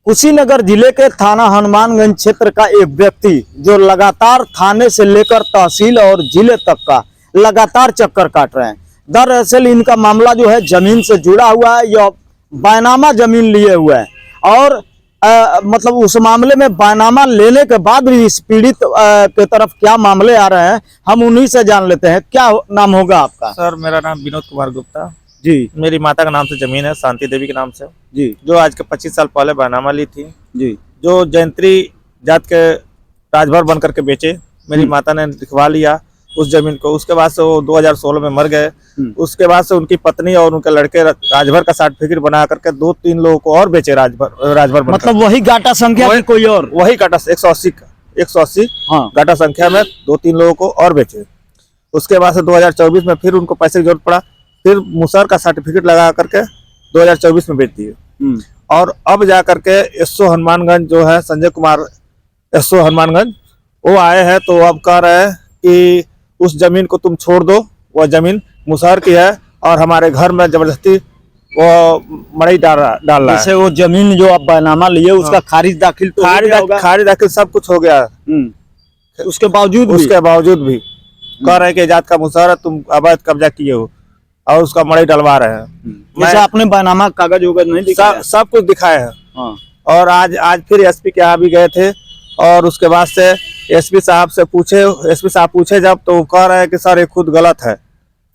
कुशीनगर जिले के थाना हनुमानगंज क्षेत्र का एक व्यक्ति जो लगातार थाने से लेकर तहसील और जिले तक का लगातार चक्कर काट रहे हैं। दरअसल इनका मामला जो है जमीन से जुड़ा हुआ है। यह बैनामा जमीन लिए हुए है और मतलब उस मामले में बैनामा लेने के बाद भी इस पीड़ित के तरफ क्या मामले आ रहे हैं, हम उन्हीं से जान लेते हैं। क्या नाम होगा आपका? सर मेरा नाम विनोद कुमार गुप्ता जी। मेरी माता का नाम से जमीन है, शांति देवी के नाम से जी। जो आज के 25 साल पहले बैनामा ली थी जी। जो जयंत्री जात के राजभर बन करके बेचे। मेरी माता ने लिखवा लिया उस जमीन को। उसके बाद से वो 2016 में मर गए। उसके बाद से उनकी पत्नी और उनके लड़के राजभर का सर्टिफिकेट बना करके 2-3 लोगों को और बेचे राजभर मतलब वही गाटा संख्या की कोई और? वही गाटा 180 हाँ। गाटा संख्या में 2-3 लोगों को और बेचे। उसके बाद से 2024 में फिर उनको पैसे की जरूरत पड़ा, फिर मुसहर का सर्टिफिकेट लगा करके 2024 में बेच दिए। और अब जा करके एसओ हनुमानगंज जो है संजय कुमार एसओ हनुमानगंज वो आए हैं, तो अब कह रहे हैं कि उस जमीन को तुम छोड़ दो, वह जमीन मुसहर की है और हमारे घर में जबरदस्ती वो मड़ई डाल रहा है। जैसे वो जमीन जो आप बैनामा लिए उसका खारिज दाखिल तो खारिज दाखिल सब कुछ हो गया। उसके बावजूद भी कह रहे हैं कि जात का मुसहर है, तुम अवैध कब्जा किए हो और उसका मड़ई डलवा रहे हैं। जैसे आपने बैनामा कागज वगैरह नहीं दिखाया? सब कुछ दिखाए हैं। हाँ। और आज फिर एसपी के यहाँ भी गए थे और उसके बाद से एसपी साहब पूछे जब, तो वो कह रहे हैं कि सर ये खुद गलत है।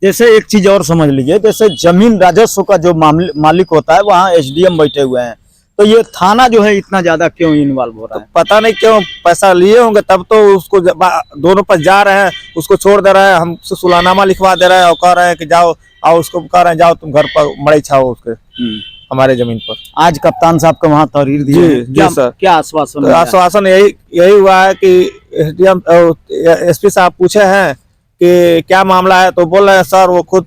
जैसे एक चीज और समझ लीजिए, जैसे जमीन राजस्व का जो मालिक होता है वहाँ एसडीएम बैठे हुए हैं, तो ये थाना जो है इतना ज्यादा क्यों इन्वॉल्व हो रहा है? तो पता नहीं क्यों, पैसा लिए होंगे तब तो उसको दोनों पास जा रहे हैं, उसको छोड़ दे रहे हैं, हमसे सुलानामा लिखवा दे रहे हैं और कह रहे हैं कि जाओ, और उसको कह रहे हैं जाओ तुम घर पर मड़ई छाओ उसके हमारे जमीन पर। आज कप्तान साहब को वहाँ तहरीर दी जी सर। क्या आश्वासन? तो आश्वासन यही हुआ है कि एसडीएम एसपी साहब पूछे हैं कि क्या मामला है, तो बोल रहे हैं सर वो खुद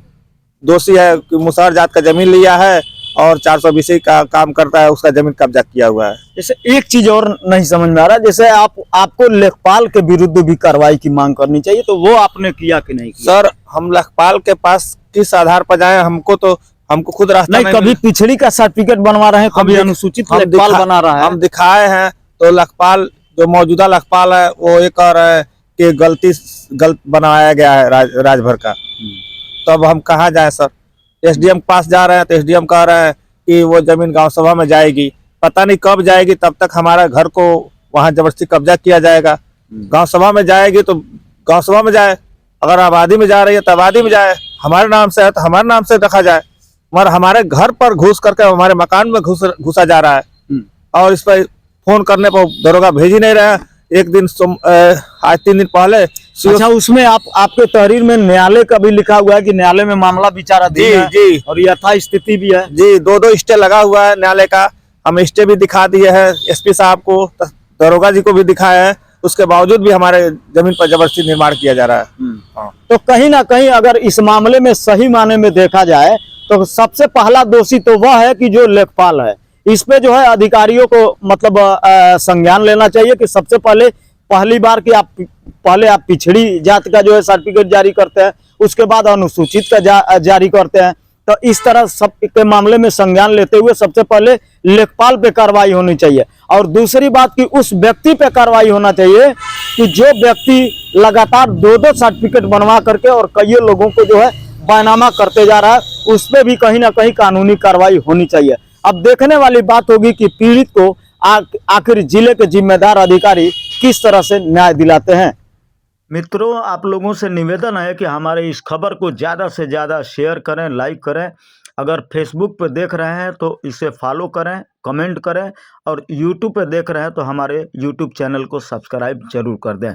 दोषी है कि मुसहर जात का जमीन लिया है और 420 का काम करता है, उसका जमीन कब्जा किया हुआ है। जैसे एक चीज और नहीं समझ में आ रहा, जैसे आपको लेखपाल के विरुद्ध भी कार्रवाई की मांग करनी चाहिए, तो वो आपने किया कि नहीं किया? सर हम लेखपाल के पास किस आधार पर जाए? हमको खुद रास्ता नहीं। कभी पिछड़ी का सर्टिफिकेट बनवा रहे हैं, कभी अनुसूचित लेखपाल बना रहा है। हम दिखाए हैं तो लेखपाल जो मौजूदा लेखपाल है वो ये कह रहे हैं कि गलत बनाया गया है राजभर का। तो अब हम कहाँ जाए सर? एसडीएम के पास जा रहे हैं तो एसडीएम कह रहे हैं कि वो जमीन गांव सभा में जाएगी, पता नहीं कब जाएगी, तब तक हमारा घर को वहां जबरदस्ती कब्जा किया जाएगा। गांव सभा में जाएगी तो गांव सभा में जाए, अगर आबादी में जा रही है तो आबादी में जाए, हमारे नाम से है तो हमारे नाम से रखा जाए, मगर हमारे घर पर घुस करके हमारे मकान में घुसा जा रहा है। और इस पर फोन करने पर दरोगा भेज ही नहीं रहा है। एक दिन आज 3 दिन पहले। अच्छा, उसमें आपके तहरीर में न्यायालय का भी लिखा हुआ है कि न्यायालय में मामला विचाराधीन है। जी। और यथा स्थिति भी है जी। 2 स्टे लगा हुआ है न्यायालय का। हम स्टे भी दिखा दिए हैं एसपी साहब को, दरोगा जी को भी दिखाया है, उसके बावजूद भी हमारे जमीन पर जबरदस्ती निर्माण किया जा रहा है। तो कहीं ना कहीं अगर इस मामले में सही माने में देखा जाए तो सबसे पहला दोषी तो वह है कि जो लेखपाल है। इस पे जो है अधिकारियों को मतलब संज्ञान लेना चाहिए कि सबसे पहली बार कि आप पिछड़ी जात का जो है सर्टिफिकेट जारी करते हैं, उसके बाद अनुसूचित का जारी करते हैं। तो इस तरह सब के मामले में संज्ञान लेते हुए सबसे पहले लेखपाल पे कार्रवाई होनी चाहिए। और दूसरी बात कि उस व्यक्ति पे कार्रवाई होना चाहिए कि जो व्यक्ति लगातार 2 सर्टिफिकेट बनवा करके और कई लोगों को जो है बैनामा करते जा रहा है, उस पर भी कहीं ना कहीं कानूनी कार्रवाई होनी चाहिए। अब देखने वाली बात होगी कि पीड़ित को आखिर जिले के जिम्मेदार अधिकारी किस तरह से न्याय दिलाते हैं। मित्रों, आप लोगों से निवेदन है कि हमारे इस खबर को ज़्यादा से ज़्यादा शेयर करें, लाइक करें। अगर फेसबुक पर देख रहे हैं तो इसे फॉलो करें, कमेंट करें, और यूट्यूब पर देख रहे हैं तो हमारे यूट्यूब चैनल को सब्सक्राइब जरूर कर दें।